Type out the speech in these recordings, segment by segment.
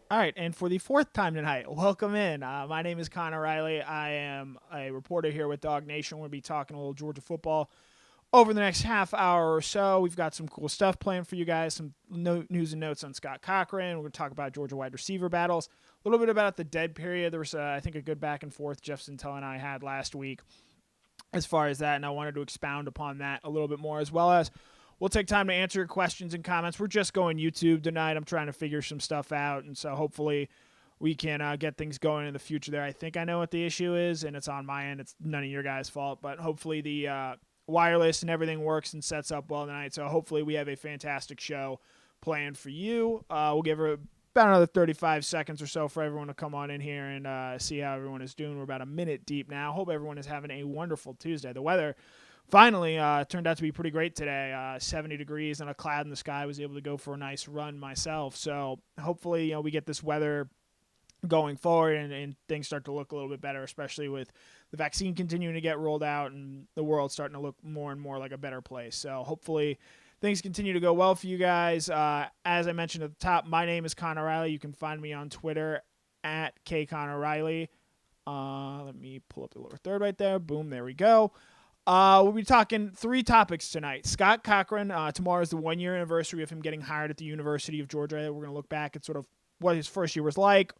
All right, and for the fourth time tonight, welcome in. My name is Connor Riley. I am a reporter here with DawgNation. We're going to be talking a little Georgia football over the next half hour or so. We've got some cool stuff planned for you guys, some news and notes on Scott Cochran. We're going to talk about Georgia wide receiver battles, a little bit about the dead period. There was, I think, a good back and forth Jeff Sintel and I had last week as far as that, and I wanted to expound upon that a little bit more, as well as we'll take time to answer your questions and comments. We're just going YouTube tonight. I'm trying to figure some stuff out, and so hopefully we can get things going in the future there. I think I know what the issue is, and it's on my end. It's none of your guys' fault, but hopefully the wireless and everything works and sets up well tonight, so hopefully we have a fantastic show planned for you. We'll give her about another 35 seconds or so for everyone to come on in here and see how everyone is doing. We're about a minute deep now. Hope everyone is having a wonderful Tuesday. The weather finally turned out to be pretty great today. 70 degrees and a cloud in the sky. I was able to go for a nice run myself. So hopefully, we get this weather going forward and things start to look a little bit better, especially with the vaccine continuing to get rolled out and the world starting to look more and more like a better place. So hopefully things continue to go well for you guys. As I mentioned at the top, my name is Connor Riley. You can find me on Twitter at KConnorRiley. Let me pull up the lower third right there. Boom, there we go. We'll be talking three topics tonight. Scott Cochran, tomorrow is the 1 year anniversary of him getting hired at the University of Georgia. We're going to look back at sort of what his first year was like,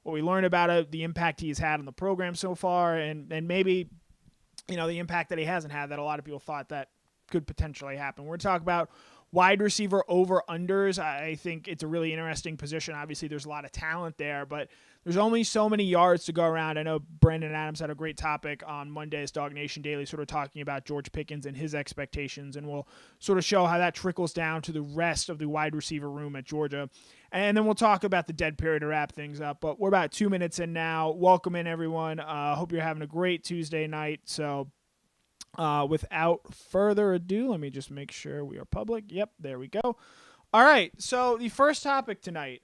what we learned about it, the impact he's had on the program so far, and maybe, the impact that he hasn't had that a lot of people thought that could potentially happen. We're going to talk about wide receiver over-unders. I think it's a really interesting position. Obviously, there's a lot of talent there, but there's only so many yards to go around. I know Brandon Adams had a great topic on Monday's DawgNation Daily sort of talking about George Pickens and his expectations, and we'll sort of show how that trickles down to the rest of the wide receiver room at Georgia. And then we'll talk about the dead period to wrap things up. But we're about 2 minutes in now. Welcome in, everyone. Hope you're having a great Tuesday night. So without further ado, let me just make sure we are public. Yep, there we go. All right, so the first topic tonight,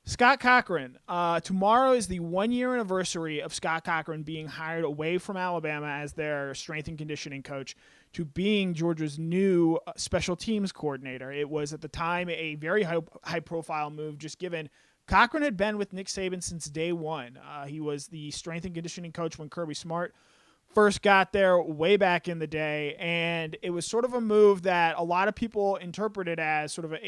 Scott Cochran. Tomorrow is the 1 year anniversary of Scott Cochran being hired away from Alabama as their strength and conditioning coach to being Georgia's new special teams coordinator. It was at the time a very high profile move, just given Cochran had been with Nick Saban since day one. He was the strength and conditioning coach when Kirby Smart first got there way back in the day, and it was sort of a move that a lot of people interpreted as sort of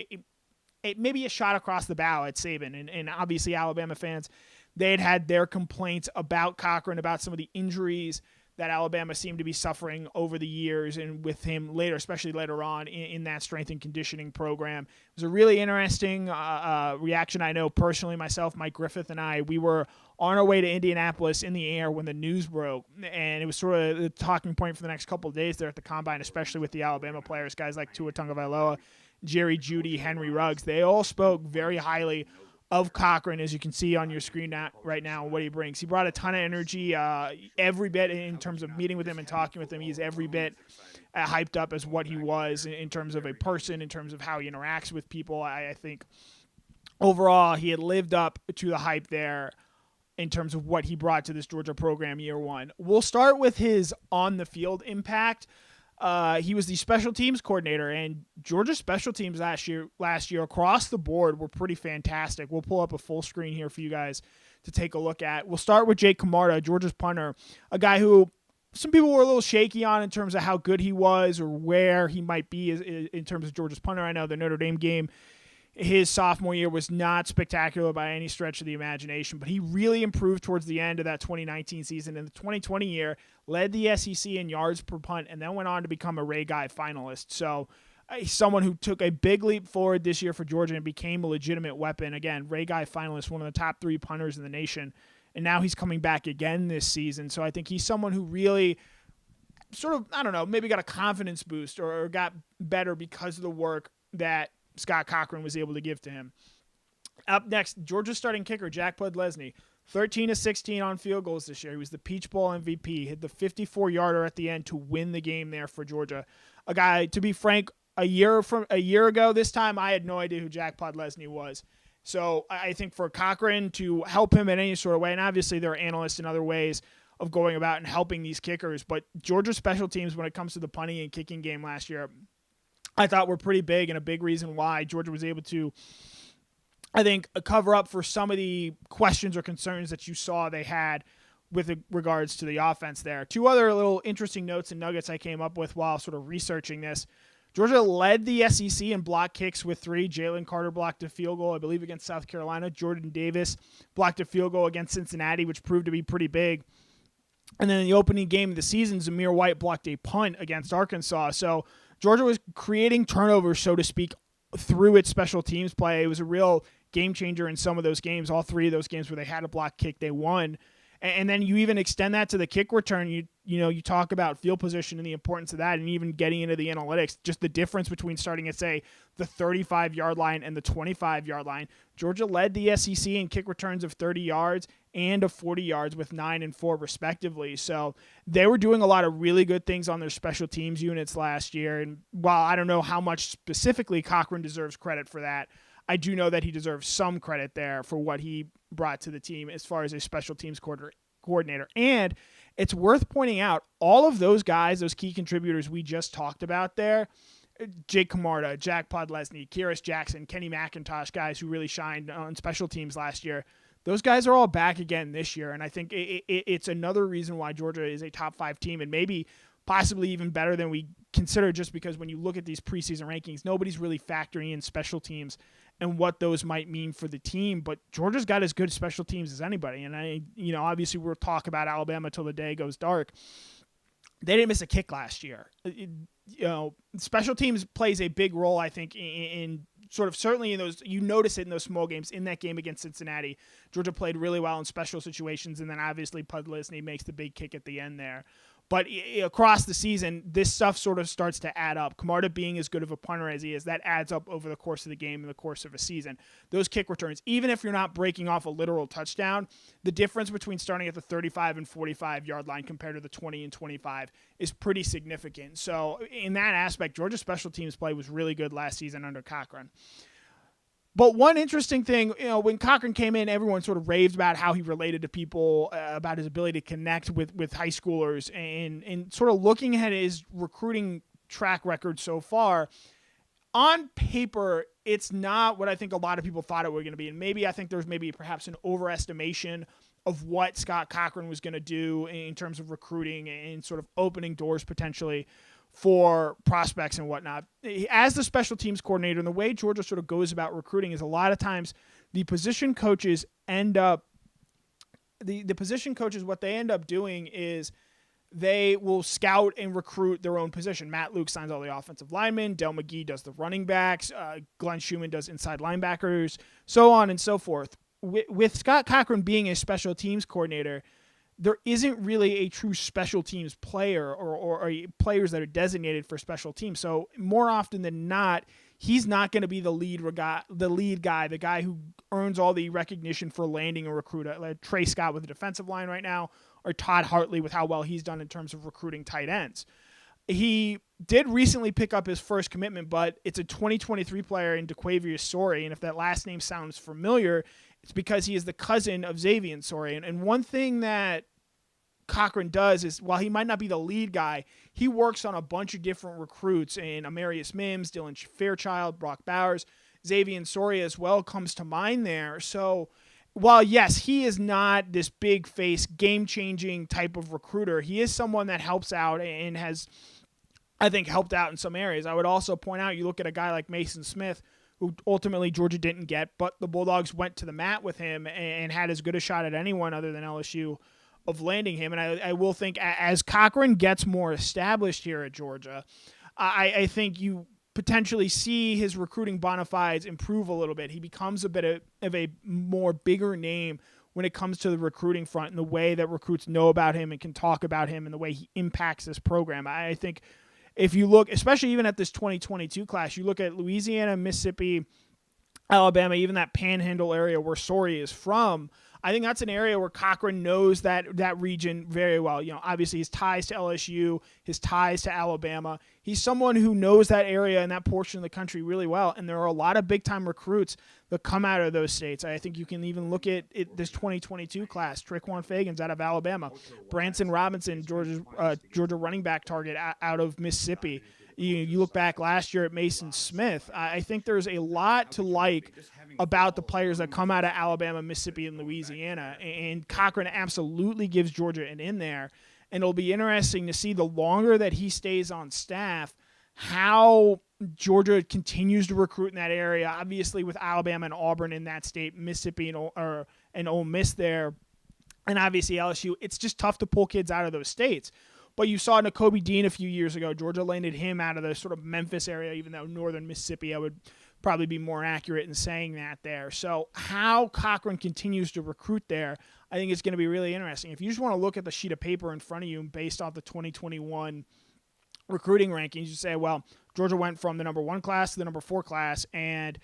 maybe a shot across the bow at Saban, and obviously Alabama fans, they had their complaints about Cochran, about some of the injuries that Alabama seemed to be suffering over the years, and with him later, especially later on in that strength and conditioning program. It was a really interesting reaction. I know personally myself, Mike Griffith and I, we were on our way to Indianapolis in the air when the news broke, and it was sort of the talking point for the next couple of days there at the Combine, especially with the Alabama players, guys like Tua Tagovailoa, Jerry Jeudy, Henry Ruggs. They all spoke very highly of Cochran, as you can see on your screen right now, what he brings. He brought a ton of energy, every bit in terms of meeting with him and talking with him. He's every bit hyped up as what he was in terms of a person, in terms of how he interacts with people. I think overall he had lived up to the hype there in terms of what he brought to this Georgia program year one. We'll start with his on-the-field impact. He was the special teams coordinator, and Georgia's special teams last year across the board were pretty fantastic. We'll pull up a full screen here for you guys to take a look at. We'll start with Jake Camarda, Georgia's punter, a guy who some people were a little shaky on in terms of how good he was or where he might be in terms of Georgia's punter. I know the Notre Dame game, his sophomore year, was not spectacular by any stretch of the imagination, but he really improved towards the end of that 2019 season. In the 2020 year, led the SEC in yards per punt, and then went on to become a Ray Guy finalist. So someone who took a big leap forward this year for Georgia and became a legitimate weapon. Again, Ray Guy finalist, one of the top three punters in the nation, and now he's coming back again this season. So I think he's someone who really sort of, I don't know, maybe got a confidence boost or got better because of the work that Scott Cochran was able to give to him. Up next, Georgia's starting kicker, Jack Podlesny, 13 of 16 on field goals this year. He was the Peach Bowl MVP, hit the 54-yarder at the end to win the game there for Georgia. A guy, to be frank, a year ago this time, I had no idea who Jack Podlesny was. So I think for Cochran to help him in any sort of way, and obviously there are analysts and other ways of going about and helping these kickers, but Georgia's special teams when it comes to the punting and kicking game last year, I thought were pretty big, and a big reason why Georgia was able to I think, a cover up for some of the questions or concerns that you saw they had with regards to the offense there. Two other little interesting notes and nuggets I came up with while sort of researching this. Georgia led the SEC in block kicks with 3. Jalen Carter blocked a field goal, I believe, against South Carolina. Jordan Davis blocked a field goal against Cincinnati, which proved to be pretty big. And then in the opening game of the season, Zamir White blocked a punt against Arkansas. So Georgia was creating turnovers, so to speak, through its special teams play. It was a real game changer in some of those games. All 3 of those games where they had a block kick, they won. And then you even extend that to the kick return. You talk about field position and the importance of that, and even getting into the analytics, just the difference between starting at, say, the 35-yard line and the 25-yard line. Georgia led the SEC in kick returns of 30 yards and of 40 yards with 9 and 4 respectively. So they were doing a lot of really good things on their special teams units last year. And while I don't know how much specifically Cochran deserves credit for that, I do know that he deserves some credit there for what he brought to the team as far as a special teams coordinator. And it's worth pointing out, all of those guys, those key contributors we just talked about there, Jake Camarda, Jack Podlesny, Kyrus Jackson, Kenny McIntosh, guys who really shined on special teams last year, those guys are all back again this year. And I think it's another reason why Georgia is a top 5 team, and maybe possibly even better than we consider, just because when you look at these preseason rankings, nobody's really factoring in special teams and what those might mean for the team. But Georgia's got as good special teams as anybody. And obviously we'll talk about Alabama till the day goes dark. They didn't miss a kick last year. Special teams plays a big role, I think, in sort of, certainly in those, you notice it in those small games. In that game against Cincinnati, Georgia played really well in special situations, and then obviously Podlesny makes the big kick at the end there. But across the season, this stuff sort of starts to add up. Camarda being as good of a punter as he is, that adds up over the course of the game and the course of a season. Those kick returns, even if you're not breaking off a literal touchdown, the difference between starting at the 35 and 45-yard line compared to the 20 and 25 is pretty significant. So in that aspect, Georgia's special teams play was really good last season under Cochran. But one interesting thing, when Cochran came in, everyone sort of raved about how he related to people, about his ability to connect with high schoolers, and sort of looking at his recruiting track record so far. On paper, it's not what I think a lot of people thought it was going to be. And maybe I think there's perhaps an overestimation of what Scott Cochran was going to do in terms of recruiting and sort of opening doors potentially for prospects and whatnot. As the special teams coordinator, and the way Georgia sort of goes about recruiting is a lot of times the position coaches end up, the position coaches, what they end up doing is they will scout and recruit their own position. Matt Luke signs all the offensive linemen. Del McGee does the running backs. Glenn Schumann does inside linebackers, so on and so forth. With Scott Cochran being a special teams coordinator, there isn't really a true special teams player or players that are designated for special teams. So more often than not, he's not going to be the lead guy, the guy who earns all the recognition for landing a recruit, like Trey Scott with the defensive line right now, or Todd Hartley with how well he's done in terms of recruiting tight ends. He did recently pick up his first commitment, but it's a 2023 player in DeQuavius Sorey, and if that last name sounds familiar, it's because he is the cousin of Xavier Sorey. And one thing that Cochran does is, while he might not be the lead guy, he works on a bunch of different recruits, and Amarius Mims, Dylan Fairchild, Brock Bowers, Xavier Sorey as well comes to mind there. So while, yes, he is not this big face, game-changing type of recruiter, he is someone that helps out and has, I think, helped out in some areas. I would also point out, you look at a guy like Mason Smith, who ultimately Georgia didn't get, but the Bulldogs went to the mat with him and had as good a shot at anyone other than LSU of landing him. And I will think, as Cochran gets more established here at Georgia, I think you potentially see his recruiting bona fides improve a little bit. He becomes a bit of a more bigger name when it comes to the recruiting front and the way that recruits know about him and can talk about him and the way he impacts this program. I think if you look, especially even at this 2022 class, you look at Louisiana, Mississippi, Alabama, even that panhandle area where Sorey is from, I think that's an area where Cochran knows that region very well. Obviously his ties to LSU, his ties to Alabama. He's someone who knows that area and that portion of the country really well. And there are a lot of big-time recruits that come out of those states. I think you can even look at this 2022 class. Traquan Fagan's out of Alabama. Branson Robinson, Georgia running back target, out of Mississippi. You look back last year at Mason Smith. I think there's a lot to like about the players that come out of Alabama, Mississippi, and Louisiana. And Cochran absolutely gives Georgia an in there. And it'll be interesting to see the longer that he stays on staff, how Georgia continues to recruit in that area. Obviously, with Alabama and Auburn in that state, Mississippi and Ole Miss there, and obviously LSU, it's just tough to pull kids out of those states. But you saw Nakobe Dean a few years ago. Georgia landed him out of the sort of Memphis area, even though northern Mississippi, I would probably be more accurate in saying that there. So how Cochran continues to recruit there, I think it's going to be really interesting. If you just want to look at the sheet of paper in front of you based off the 2021 recruiting rankings, you say, well, Georgia went from the number 1 class to the number 4 class, and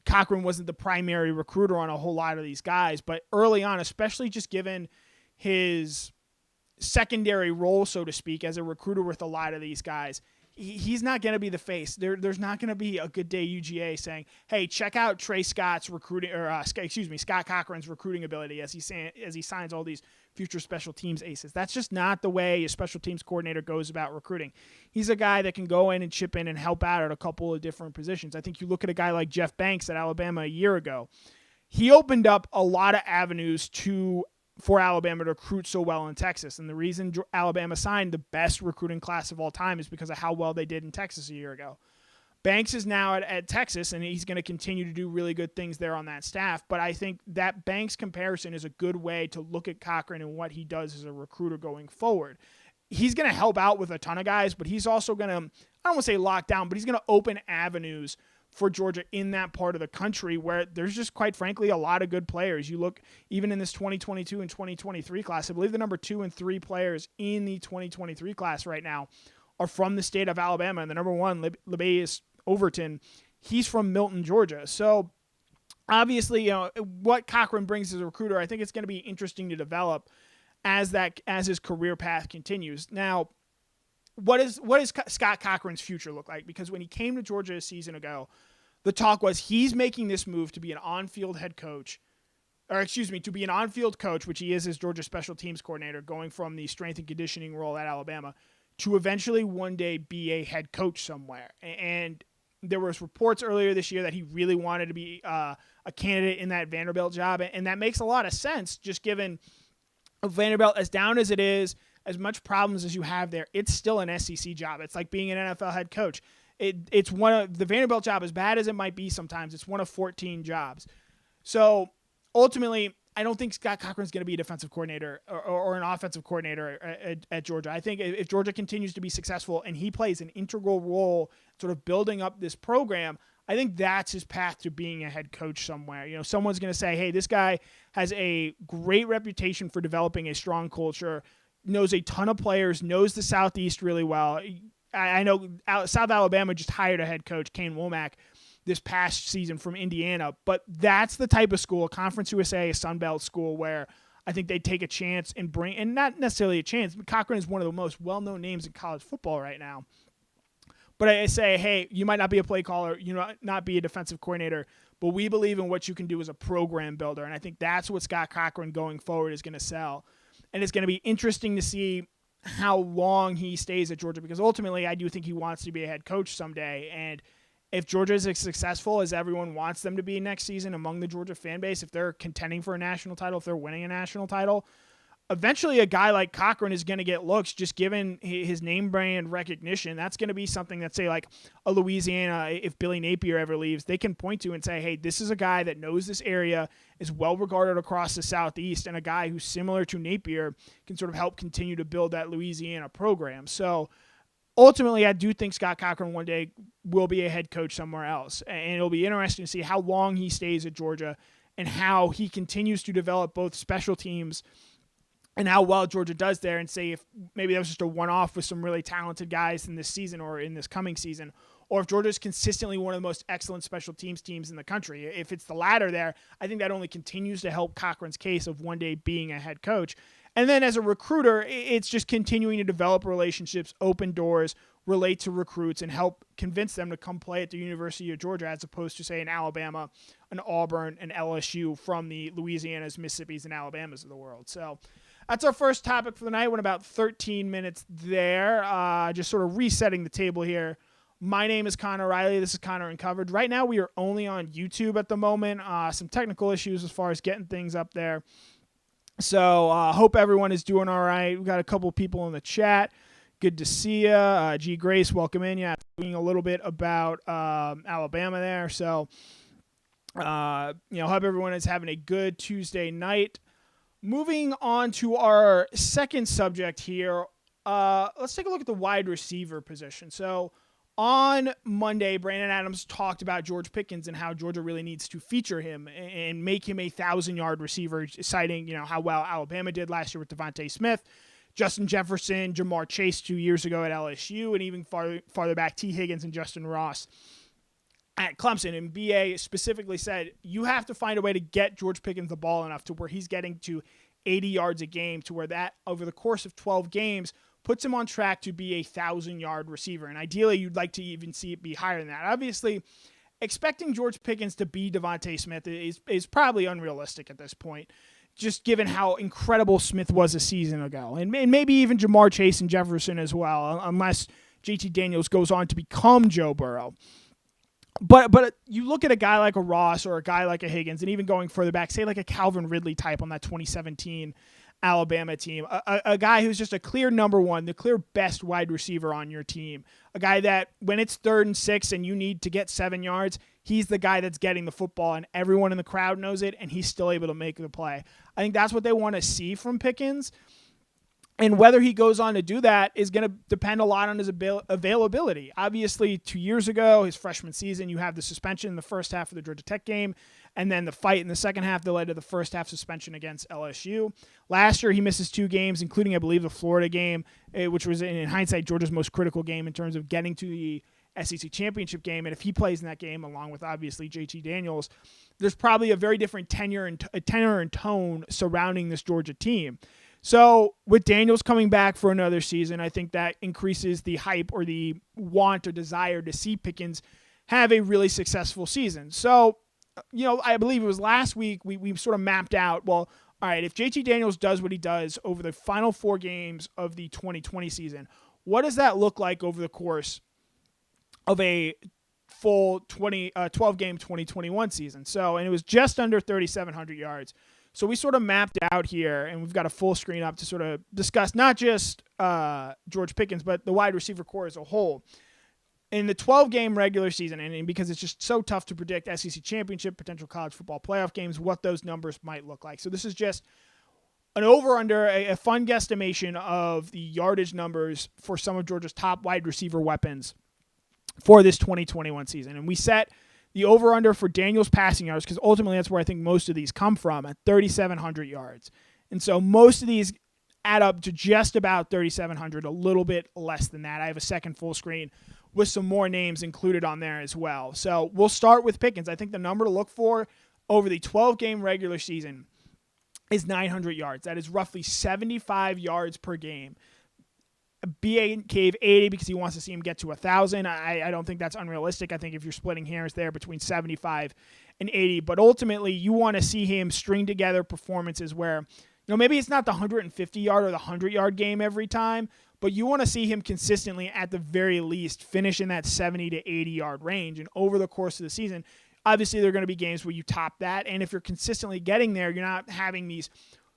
Cochran wasn't the primary recruiter on a whole lot of these guys. But early on, especially just given his secondary role, so to speak, as a recruiter with a lot of these guys, he's not going to be the face. There's not going to be a Good Day UGA saying, "Hey, check out Trey Scott's recruiting," or Scott Cochran's recruiting ability as he signs all these future special teams aces. That's just not the way a special teams coordinator goes about recruiting. He's a guy that can go in and chip in and help out at a couple of different positions. I think you look at a guy like Jeff Banks at Alabama a year ago. He opened up a lot of avenues for Alabama to recruit so well in Texas. And the reason Alabama signed the best recruiting class of all time is because of how well they did in Texas a year ago. Banks is now at Texas, and he's going to continue to do really good things there on that staff. But I think that Banks comparison is a good way to look at Cochran and what he does as a recruiter going forward. He's going to help out with a ton of guys, but he's also going to, I don't want to say lock down, but he's going to open avenues for Georgia in that part of the country where there's just, quite frankly, a lot of good players. You look even in this 2022 and 2023 class, I believe the number 2 and 3 players in the 2023 class right now are from the state of Alabama. And the number 1, Lebbeus Overton, he's from Milton, Georgia. So obviously, what Cochran brings as a recruiter, I think it's going to be interesting to develop as his career path continues. Now, what is Scott Cochran's future look like? Because when he came to Georgia a season ago, the talk was he's making this move to be an on-field head coach, to be an on-field coach, which he is as Georgia special teams coordinator, going from the strength and conditioning role at Alabama to eventually one day be a head coach somewhere. And there was reports earlier this year that he really wanted to be a candidate in that Vanderbilt job, and that makes a lot of sense, just given Vanderbilt, as down as it is, as much problems as you have there, it's still an SEC job. It's like being an NFL head coach. It's one of the Vanderbilt job, as bad as it might be sometimes, it's one of 14 jobs. So ultimately, I don't think Scott Cochran's going to be a defensive coordinator or an offensive coordinator at Georgia. I think if Georgia continues to be successful and he plays an integral role sort of building up this program, I think that's his path to being a head coach somewhere. Someone's going to say, hey, this guy has a great reputation for developing a strong culture, knows a ton of players, knows the Southeast really well. I know South Alabama just hired a head coach, Kane Womack, this past season from Indiana. But that's the type of school, Conference USA, a Sun Belt school, where I think they take a chance and not necessarily a chance, but Cochran is one of the most well-known names in college football right now. But I say, hey, you might not be a play caller, you might not be a defensive coordinator, but we believe in what you can do as a program builder. And I think that's what Scott Cochran going forward is going to sell. And it's going to be interesting to see how long he stays at Georgia, because ultimately I do think he wants to be a head coach someday. And if Georgia is as successful as everyone wants them to be next season among the Georgia fan base, if they're contending for a national title, if they're winning a national title, eventually a guy like Cochran is going to get looks just given his name brand recognition. That's going to be something that, say, like a Louisiana, if Billy Napier ever leaves, they can point to and say, hey, this is a guy that knows this area, is well regarded across the Southeast, and a guy who's similar to Napier can sort of help continue to build that Louisiana program. So ultimately, I do think Scott Cochran one day will be a head coach somewhere else, and it'll be interesting to see how long he stays at Georgia and how he continues to develop both special teams and how well Georgia does there, and say if maybe that was just a one-off with some really talented guys in this season or in this coming season, or if Georgia is consistently one of the most excellent special teams in the country. If it's the latter there, I think that only continues to help Cochran's case of one day being a head coach. And then as a recruiter, it's just continuing to develop relationships, open doors, relate to recruits, and help convince them to come play at the University of Georgia as opposed to, say, an Alabama, an Auburn, an LSU from the Louisianas, Mississippis, and Alabamas of the world. So that's our first topic for the night. Went about 13 minutes there. Just sort of resetting the table here. My name is Connor Riley. This is Connor Uncovered. Right now, we are only on YouTube at the moment. Some technical issues as far as getting things up there. So hope everyone is doing all right. We've got a couple people in the chat. Good to see you. G. Grace, welcome in. Yeah, talking a little bit about Alabama there. So, hope everyone is having a good Tuesday night. Moving on to our second subject here, let's take a look at the wide receiver position. So on Monday, Brandon Adams talked about George Pickens and how Georgia really needs to feature him and make him a 1,000-yard receiver, citing how well Alabama did last year with Devontae Smith, Justin Jefferson, Jamar Chase 2 years ago at LSU, and even farther back, T. Higgins and Justin Ross at Clemson. And BA specifically said, you have to find a way to get George Pickens the ball enough to where he's getting to 80 yards a game, to where that over the course of 12 games puts him on track to be a 1,000-yard receiver. And ideally, you'd like to even see it be higher than that. Obviously, expecting George Pickens to be Devontae Smith is probably unrealistic at this point, just given how incredible Smith was a season ago. And maybe even Jamar Chase and Jefferson as well, unless JT Daniels goes on to become Joe Burrow. But you look at a guy like a Ross or a guy like a Higgins, and even going further back, say like a Calvin Ridley type on that 2017 Alabama team, a guy who's just a clear number one, the clear best wide receiver on your team, a guy that when it's 3rd and 6 and you need to get 7 yards, he's the guy that's getting the football, and everyone in the crowd knows it, and he's still able to make the play. I think that's what they want to see from Pickens. And whether he goes on to do that is going to depend a lot on his availability. Obviously, 2 years ago, his freshman season, you have the suspension in the first half of the Georgia Tech game, and then the fight in the second half that led to the first half suspension against LSU. Last year, he misses 2 games, including, I believe, the Florida game, which was, in hindsight, Georgia's most critical game in terms of getting to the SEC championship game. And if he plays in that game, along with, obviously, JT Daniels, there's probably a very different tenor and tone surrounding this Georgia team. So with Daniels coming back for another season, I think that increases the hype or the want or desire to see Pickens have a really successful season. So, I believe it was last week we sort of mapped out, well, all right, if JT Daniels does what he does over the final 4 games of the 2020 season, what does that look like over the course of a full 12-game 2021 season? So, and it was just under 3,700 yards. So we sort of mapped out here, and we've got a full screen up to sort of discuss not just George Pickens, but the wide receiver core as a whole. In the 12-game regular season, and because it's just so tough to predict SEC championship, potential college football playoff games, what those numbers might look like. So this is just an over-under, a fun guesstimation of the yardage numbers for some of Georgia's top wide receiver weapons for this 2021 season. And we set the over-under for Daniels passing yards, because ultimately that's where I think most of these come from, at 3,700 yards. And so most of these add up to just about 3,700, a little bit less than that. I have a second full screen with some more names included on there as well. So we'll start with Pickens. I think the number to look for over the 12-game regular season is 900 yards. That is roughly 75 yards per game. BA gave 80 because he wants to see him get to 1,000. I don't think that's unrealistic. I think if you're splitting hairs there between 75 and 80, but ultimately you want to see him string together performances where, maybe it's not the 150-yard or the 100-yard game every time, but you want to see him consistently, at the very least, finish in that 70 to 80-yard range. And over the course of the season, obviously there are going to be games where you top that. And if you're consistently getting there, you're not having these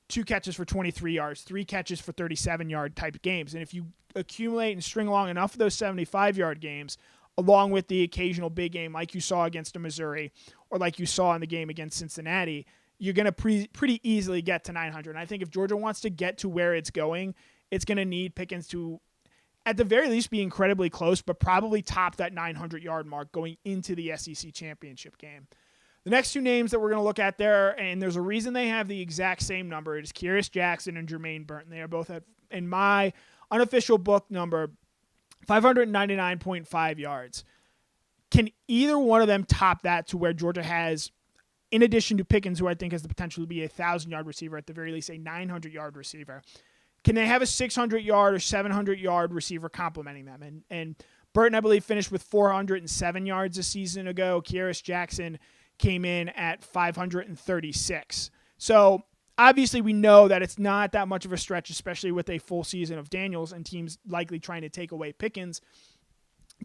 2 catches for 23 yards, 3 catches for 37-yard type games. And if you accumulate and string along enough of those 75-yard games, along with the occasional big game like you saw against Missouri or like you saw in the game against Cincinnati, you're going to pretty easily get to 900. And I think if Georgia wants to get to where it's going, it's going to need Pickens to, at the very least, be incredibly close, but probably top that 900-yard mark going into the SEC championship game. The next 2 names that we're going to look at there, and there's a reason they have the exact same number, it is Kearis Jackson and Jermaine Burton. They are both at, in my unofficial book number, 599.5 yards. Can either one of them top that to where Georgia has, in addition to Pickens, who I think has the potential to be a 1,000-yard receiver, at the very least a 900-yard receiver, can they have a 600-yard or 700-yard receiver complementing them? And Burton, I believe, finished with 407 yards a season ago. Kearis Jackson came in at 536. So obviously we know that it's not that much of a stretch, especially with a full season of Daniels and teams likely trying to take away Pickens,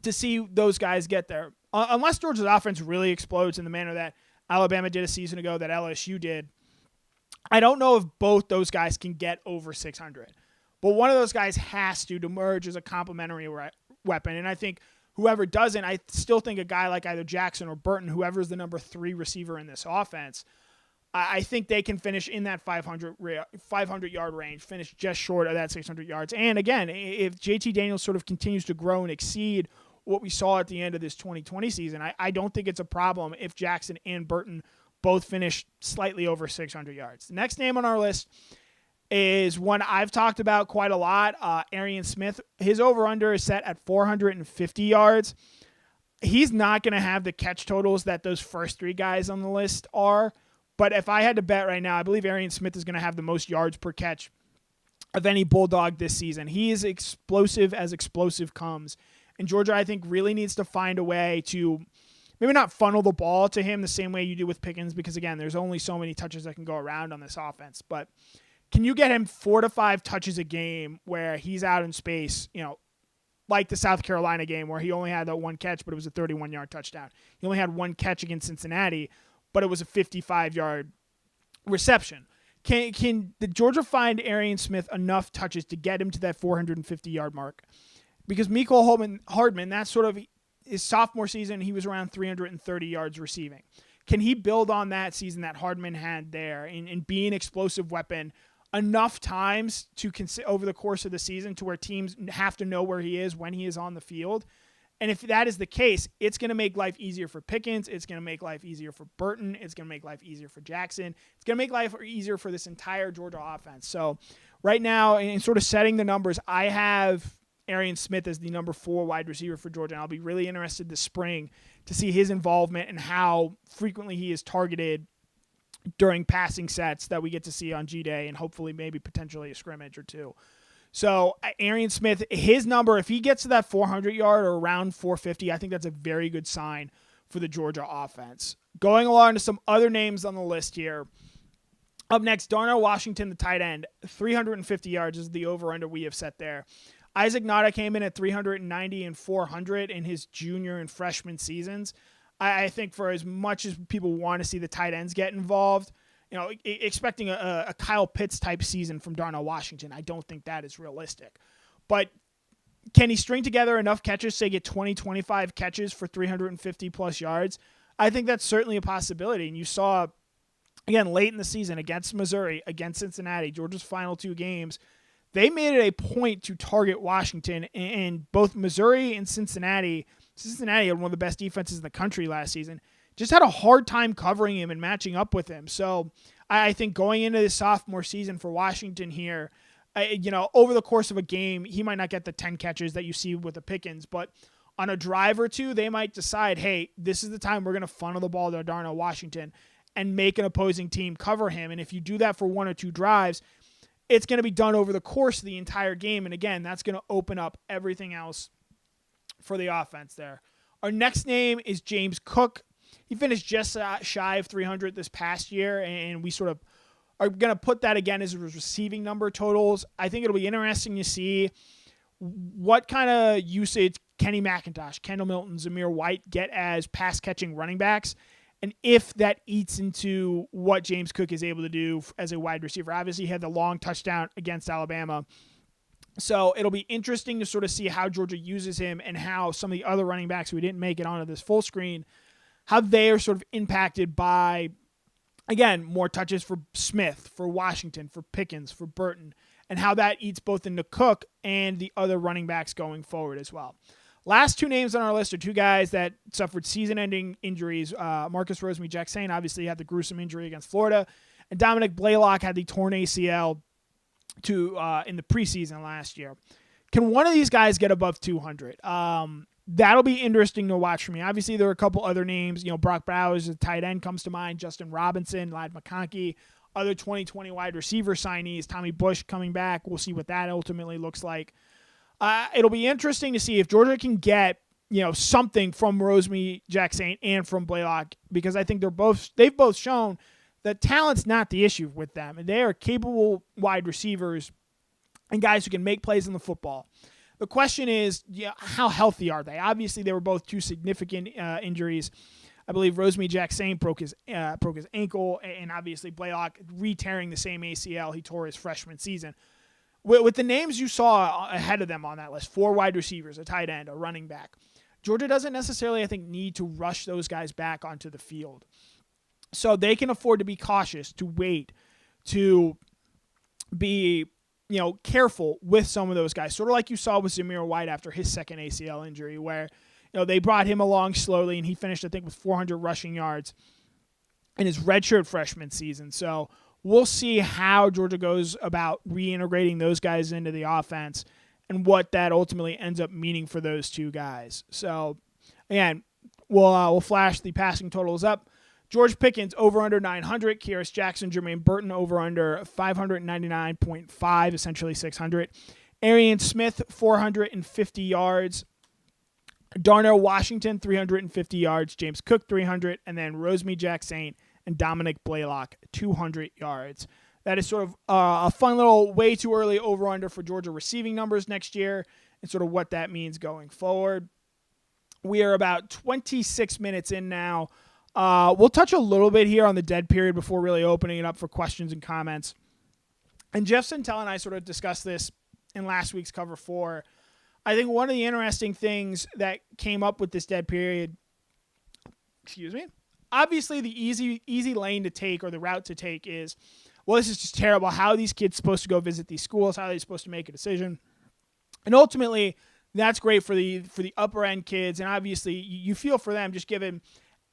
to see those guys get there. Unless Georgia's offense really explodes in the manner that Alabama did a season ago, that LSU did, I don't know if both those guys can get over 600. But one of those guys has to emerge as a complementary weapon. And I think whoever doesn't, I still think a guy like either Jackson or Burton, whoever is the number 3 receiver in this offense, I think they can finish in that 500-yard range, finish just short of that 600 yards. And again, if JT Daniels sort of continues to grow and exceed what we saw at the end of this 2020 season, I don't think it's a problem if Jackson and Burton both finish slightly over 600 yards. The next name on our list is one I've talked about quite a lot, Arian Smith. His over-under is set at 450 yards. He's not going to have the catch totals that those first 3 guys on the list are, but if I had to bet right now, I believe Arian Smith is going to have the most yards per catch of any Bulldog this season. He is explosive as explosive comes, and Georgia, I think, really needs to find a way to maybe not funnel the ball to him the same way you do with Pickens, because, again, there's only so many touches that can go around on this offense, but can you get him 4 to 5 touches a game where he's out in space, like the South Carolina game where he only had that 1 catch, but it was a 31-yard touchdown. He only had 1 catch against Cincinnati, but it was a 55-yard reception. Can the Georgia find Arian Smith enough touches to get him to that 450-yard mark? Because Mecole Hardman, that's sort of his sophomore season, he was around 330 yards receiving. Can he build on that season that Hardman had there and be an explosive weapon enough times to over the course of the season to where teams have to know where he is when he is on the field? And if that is the case, it's going to make life easier for Pickens. It's going to make life easier for Burton. It's going to make life easier for Jackson. It's going to make life easier for this entire Georgia offense. So right now, in sort of setting the numbers, I have Arian Smith as the number 4 wide receiver for Georgia, and I'll be really interested this spring to see his involvement and how frequently he is targeted during passing sets that we get to see on G-Day and hopefully maybe potentially a scrimmage or 2. So Arian Smith, his number, if he gets to that 400-yard or around 450, I think that's a very good sign for the Georgia offense. Going along to some other names on the list here. Up next, Darnell Washington, the tight end, 350 yards is the over-under we have set there. Isaac Nada came in at 390 and 400 in his junior and freshman seasons. I think for as much as people want to see the tight ends get involved, expecting a Kyle Pitts type season from Darnell Washington, I don't think that is realistic. But can he string together enough catches, say get 20, 25 catches for 350 plus yards? I think that's certainly a possibility. And you saw, again, late in the season against Missouri, against Cincinnati, Georgia's final 2 games, they made it a point to target Washington, and both Missouri and Cincinnati had one of the best defenses in the country last season, just had a hard time covering him and matching up with him. So I think going into the sophomore season for Washington here, over the course of a game, he might not get the 10 catches that you see with the Pickens, but on a drive or 2, they might decide, hey, this is the time we're going to funnel the ball to Darnell Washington and make an opposing team cover him. And if you do that for 1 or 2 drives, it's going to be done over the course of the entire game. And again, that's going to open up everything else for the offense there. Our next name is James Cook. He finished just shy of 300 this past year, and we sort of are going to put that again as his receiving number totals. I think it'll be interesting to see what kind of usage Kenny McIntosh, Kendall Milton, Zamir White get as pass-catching running backs, and if that eats into what James Cook is able to do as a wide receiver. Obviously, he had the long touchdown against Alabama. So it'll be interesting to sort of see how Georgia uses him and how some of the other running backs who didn't make it onto this full screen, how they are sort of impacted by, again, more touches for Smith, for Washington, for Pickens, for Burton, and how that eats both into Cook and the other running backs going forward as well. Last 2 names on our list are 2 guys that suffered season-ending injuries. Marcus Rosemy-Jacksain obviously had the gruesome injury against Florida, and Dominic Blalock had the torn ACL in the preseason last year. Can one of these guys get above 200? That'll be interesting to watch for me. Obviously, there are a couple other names. Brock Bowers, a tight end, comes to mind. Justin Robinson, Ladd McConkey, other 2020 wide receiver signees. Tommy Bush coming back. We'll see what that ultimately looks like. It'll be interesting to see if Georgia can get something from Rosemy-Jacksain and from Blalock, because I think they've both shown the talent's not the issue with them. They are capable wide receivers and guys who can make plays in the football. The question is, how healthy are they? Obviously, they were both two significant injuries. I believe Rosemy Jackson broke his ankle, and obviously Blalock re-tearing the same ACL he tore his freshman season. With the names you saw ahead of them on that list, 4 wide receivers, a tight end, a running back, Georgia doesn't necessarily, I think, need to rush those guys back onto the field. So they can afford to be cautious, to wait, to be careful with some of those guys. Sort of like you saw with Zamir White after his second ACL injury, where they brought him along slowly, and he finished, I think, with 400 rushing yards in his redshirt freshman season. So we'll see how Georgia goes about reintegrating those guys into the offense and what that ultimately ends up meaning for those two guys. So, again, we'll flash the passing totals up. George Pickens over under 900. Kearis Jackson, Jermaine Burton over under 599.5, essentially 600. Arian Smith 450 yards. Darnell Washington 350 yards. James Cook 300, and then Rosemy Jackson and Dominic Blalock 200 yards. That is sort of a fun little way too early over under for Georgia receiving numbers next year and sort of what that means going forward. We are about 26 minutes in now. We'll touch a little bit here on the dead period before really opening it up for questions and comments. And Jeff Sentell and I sort of discussed this in last week's Cover 4. I think one of the interesting things that came up with this dead period, obviously the easy lane to take or the route to take is, well, this is just terrible. How are these kids supposed to go visit these schools? How are they supposed to make a decision? And ultimately, that's great for the upper end kids. And obviously, you feel for them just given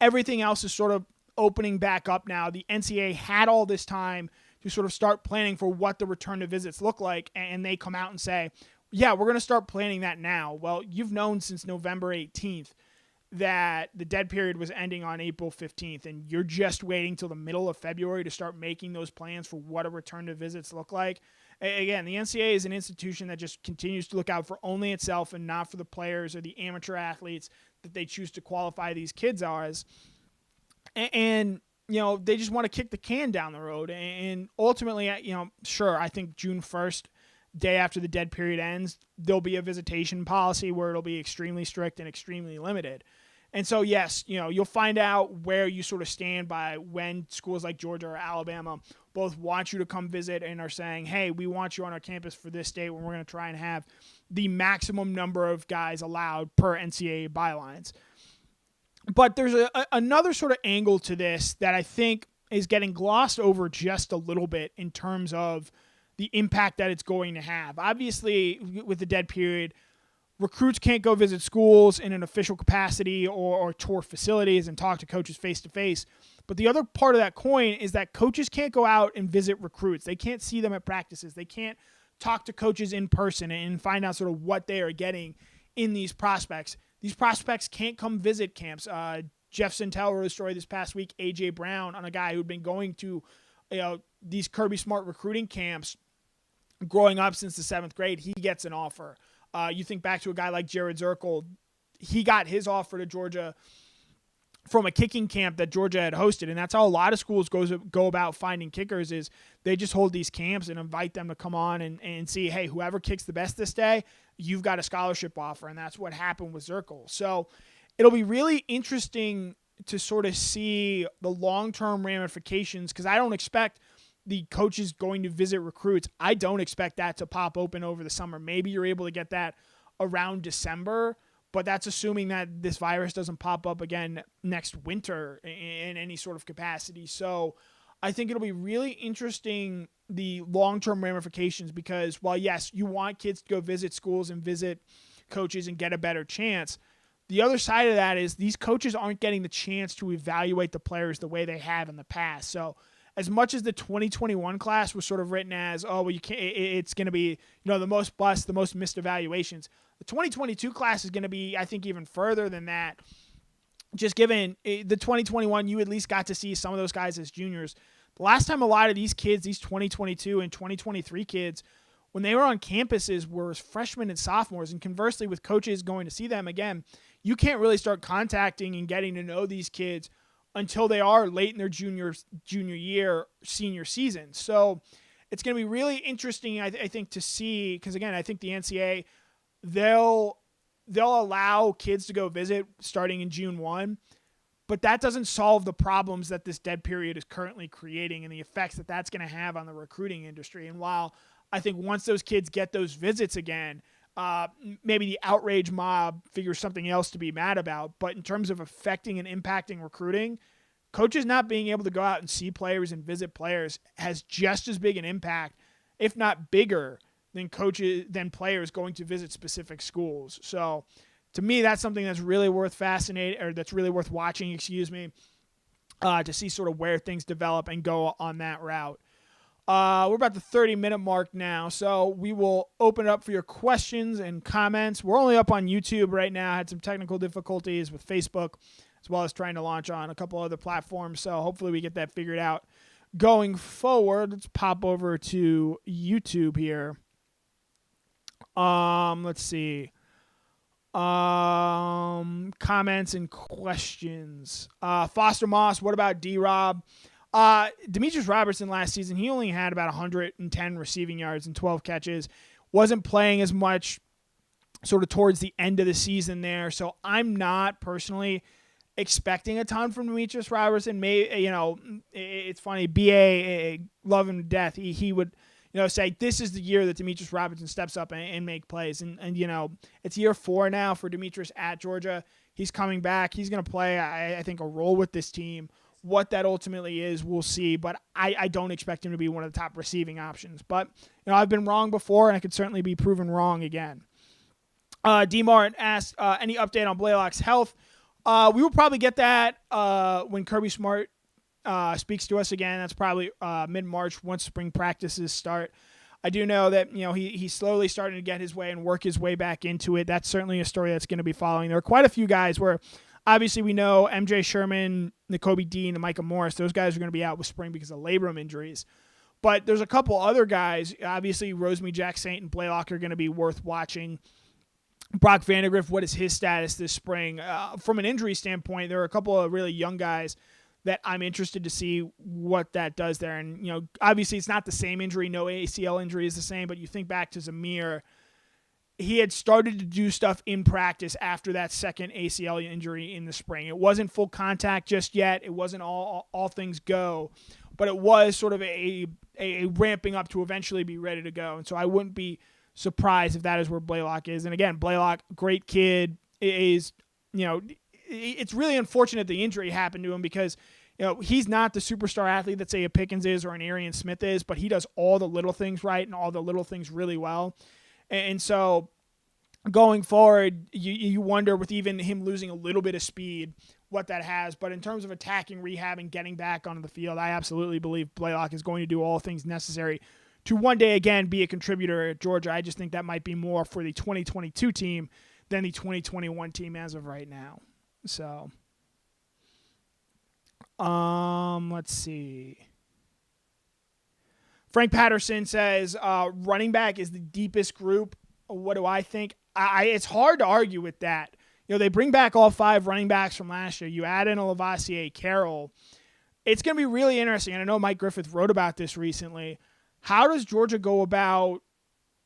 everything else is sort of opening back up now. The NCAA had all this time to sort of start planning for what the return to visits look like, and they come out and say, yeah, we're going to start planning that now. Well, you've known since November 18th that the dead period was ending on April 15th, and you're just waiting till the middle of February to start making those plans for what a return to visits look like. Again, the NCAA is an institution that just continues to look out for only itself and not for the players or the amateur athletes that they choose to qualify these kids as. And they just want to kick the can down the road. And ultimately, sure, I think June 1st, day after the dead period ends, there'll be a visitation policy where it'll be extremely strict and extremely limited. And so, yes, you'll find out where you sort of stand by when schools like Georgia or Alabama both want you to come visit and are saying, hey, we want you on our campus for this date when we're going to try and have the maximum number of guys allowed per NCAA bylines. But there's another sort of angle to this that I think is getting glossed over just a little bit in terms of the impact that it's going to have. Obviously, with the dead period, recruits can't go visit schools in an official capacity or tour facilities and talk to coaches face-to-face. But the other part of that coin is that coaches can't go out and visit recruits. They can't see them at practices. They can't talk to coaches in person and find out sort of what they are getting in these prospects. These prospects can't come visit camps. Jeff Sentell wrote a story this past week, A.J. Brown, on a guy who'd been going to these Kirby Smart recruiting camps growing up since the 7th grade. He gets an offer. You think back to a guy like Jared Zirkle. He got his offer to Georgia from a kicking camp that Georgia had hosted, and that's how a lot of schools go about finding kickers is they just hold these camps and invite them to come on and see, hey, whoever kicks the best this day, you've got a scholarship offer, and that's what happened with Zirkle. So it'll be really interesting to sort of see the long-term ramifications because I don't expect the coaches going to visit recruits. I don't expect that to pop open over the summer. Maybe you're able to get that around December, but that's assuming that this virus doesn't pop up again next winter in any sort of capacity. So I think it'll be really interesting, the long-term ramifications, because while, yes, you want kids to go visit schools and visit coaches and get a better chance, the other side of that is these coaches aren't getting the chance to evaluate the players the way they have in the past. So as much as the 2021 class was sort of written as, oh, well, you can't, it's going to be, the most bust, the most missed evaluations, the 2022 class is going to be, I think, even further than that. Just given the 2021, you at least got to see some of those guys as juniors. The last time a lot of these kids, these 2022 and 2023 kids, when they were on campuses were freshmen and sophomores, and conversely with coaches going to see them again, you can't really start contacting and getting to know these kids until they are late in their junior year, senior season. So it's going to be really interesting, I think, to see, because again, I think the NCAA, they'll allow kids to go visit starting in June 1, but that doesn't solve the problems that this dead period is currently creating and the effects that that's going to have on the recruiting industry. And while I think once those kids get those visits again, maybe the outrage mob figures something else to be mad about. But in terms of affecting and impacting recruiting, coaches not being able to go out and see players and visit players has just as big an impact, if not bigger, than players going to visit specific schools. So to me, that's something that's really worth that's really worth watching, to see sort of where things develop and go on that route. We're about the 30-minute mark now, so we will open it up for your questions and comments. We're only up on YouTube right now. I had some technical difficulties with Facebook, as well as trying to launch on a couple other platforms, so hopefully we get that figured out going forward. Let's pop over to YouTube here. Let's see. Comments and questions. Foster Moss, what about D-Rob? Demarcus Robinson last season, he only had about 110 receiving yards and 12 catches. Wasn't playing as much sort of towards the end of the season there. So I'm not personally expecting a ton from Demarcus Robinson. It's funny. BA, love him to death. He would, say this is the year that Demarcus Robinson steps up and make plays. And it's year 4 now for Demarcus at Georgia. He's coming back. He's going to play, I think, a role with this team. What that ultimately is, we'll see. But I don't expect him to be one of the top receiving options. But, I've been wrong before, and I could certainly be proven wrong again. D. Martin asked, any update on Blalock's health? We will probably get that when Kirby Smart speaks to us again. That's probably mid-March once spring practices start. I do know that he's slowly starting to get his way and work his way back into it. That's certainly a story that's going to be following. There are quite a few guys where obviously we know MJ Sherman, N'Kobe Dean, and Micah Morris. Those guys are going to be out with spring because of labrum injuries. But there's a couple other guys. Obviously, Rosemy Jack Saint and Blalock are going to be worth watching. Brock Vandegrift, what is his status this spring? From an injury standpoint, there are a couple of really young guys that I'm interested to see what that does there. And, obviously it's not the same injury. No ACL injury is the same, but you think back to Zamir. He had started to do stuff in practice after that second ACL injury in the spring. It wasn't full contact just yet. It wasn't all things go, but it was sort of a ramping up to eventually be ready to go. And so I wouldn't be surprised if that is where Blalock is. And again, Blalock, great kid, is, it's really unfortunate the injury happened to him because, he's not the superstar athlete that, say, a Pickens is or an Arian Smith is, but he does all the little things right and all the little things really well. And so going forward, you wonder with even him losing a little bit of speed what that has. But in terms of attacking, rehab, and getting back onto the field, I absolutely believe Blalock is going to do all things necessary to one day again be a contributor at Georgia. I just think that might be more for the 2022 team than the 2021 team as of right now. So, let's see. Frank Patterson says running back is the deepest group. What do I think? It's hard to argue with that. They bring back all 5 running backs from last year. You add in a Lavassier Carroll. It's going to be really interesting. And I know Mike Griffith wrote about this recently. How does Georgia go about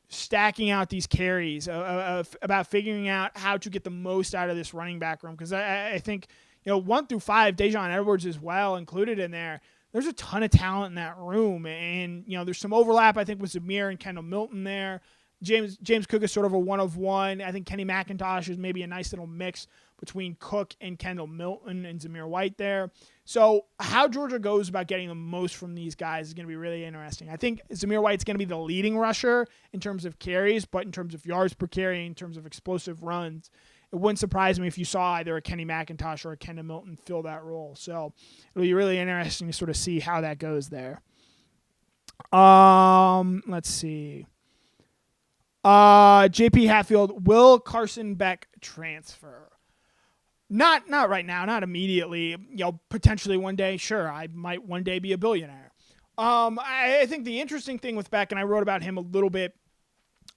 stacking out these carries, about figuring out how to get the most out of this running back room? Because I think, 1 through 5, Dejon Edwards as well included in there. There's a ton of talent in that room. And, there's some overlap, I think, with Zamir and Kendall Milton there. James Cook is sort of a one of one. I think Kenny McIntosh is maybe a nice little mix between Cook and Kendall Milton and Zamir White there. So how Georgia goes about getting the most from these guys is going to be really interesting. I think Zamir White's going to be the leading rusher in terms of carries, but in terms of yards per carry, in terms of explosive runs, it wouldn't surprise me if you saw either a Kenny McIntosh or a Kendall Milton fill that role. So it'll be really interesting to sort of see how that goes there. Let's see. JP Hatfield, will Carson Beck transfer? Not right now, not immediately. Potentially one day, sure, I might one day be a billionaire. I think the interesting thing with Beck, and I wrote about him a little bit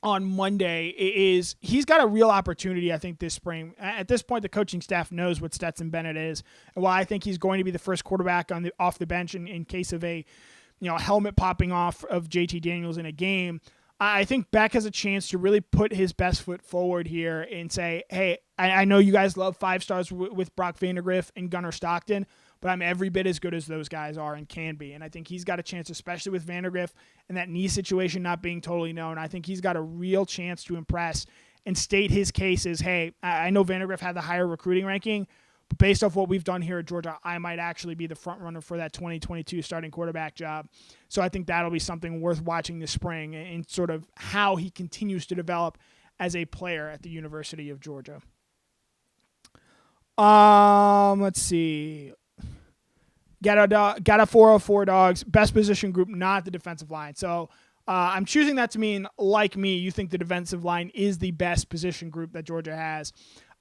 on Monday is he's got a real opportunity, I think, this spring. At this point, the coaching staff knows what Stetson Bennett is, and while I think he's going to be the first quarterback off the bench in case of a helmet popping off of JT Daniels in a game, I think Beck has a chance to really put his best foot forward here and say, hey, I know you guys love 5 stars with Brock Vandagriff and Gunnar Stockton, but I'm every bit as good as those guys are and can be. And I think he's got a chance, especially with Vandagriff and that knee situation not being totally known. I think he's got a real chance to impress and state his case as, hey, I know Vandagriff had the higher recruiting ranking, but based off what we've done here at Georgia, I might actually be the front runner for that 2022 starting quarterback job. So I think that'll be something worth watching this spring and sort of how he continues to develop as a player at the University of Georgia. Let's see. Got a 404 dogs. Best position group, not the defensive line. So I'm choosing that to mean, like me, you think the defensive line is the best position group that Georgia has.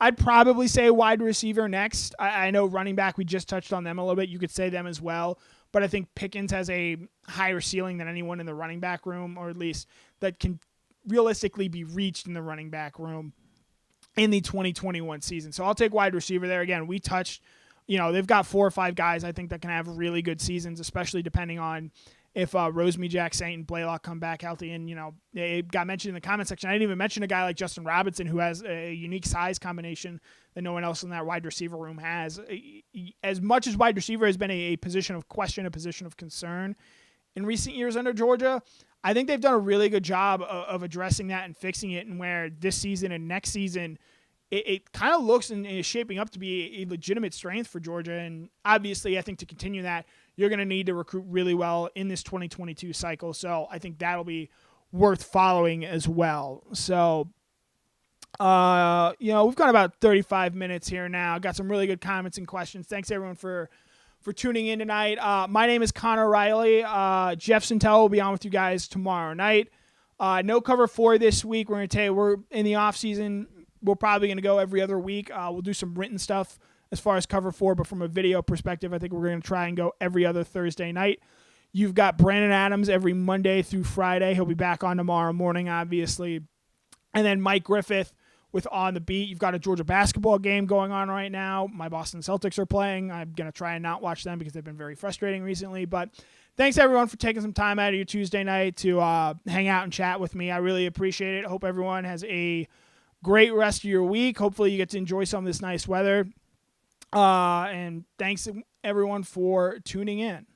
I'd probably say wide receiver next. I know running back, we just touched on them a little bit. You could say them as well. But I think Pickens has a higher ceiling than anyone in the running back room, or at least that can realistically be reached in the running back room in the 2021 season. So I'll take wide receiver there. Again, we touched, they've got 4 or 5 guys I think that can have really good seasons, especially depending on if Jack Saint and Blalock come back healthy. And, it got mentioned in the comment section. I didn't even mention a guy like Justin Robinson, who has a unique size combination that no one else in that wide receiver room has. As much as wide receiver has been a position of question, a position of concern in recent years under Georgia, I think they've done a really good job of addressing that and fixing it, and where this season and next season it kind of looks and is shaping up to be a legitimate strength for Georgia. And obviously, I think to continue that, you're going to need to recruit really well in this 2022 cycle. So I think that'll be worth following as well. So, we've got about 35 minutes here now. Got some really good comments and questions. Thanks, everyone, for tuning in tonight. My name is Connor Riley. Jeff Santel will be on with you guys tomorrow night. No cover 4 this week. We're going to tell you we're in the off season. We're probably going to go every other week. We'll do some written stuff as far as cover 4, but from a video perspective, I think we're going to try and go every other Thursday night. You've got Brandon Adams every Monday through Friday. He'll be back on tomorrow morning, obviously. And then Mike Griffith with On the Beat. You've got a Georgia basketball game going on right now. My Boston Celtics are playing. I'm going to try and not watch them because they've been very frustrating recently. But thanks, everyone, for taking some time out of your Tuesday night to hang out and chat with me. I really appreciate it. Hope everyone has a great rest of your week. Hopefully you get to enjoy some of this nice weather. And thanks, everyone, for tuning in.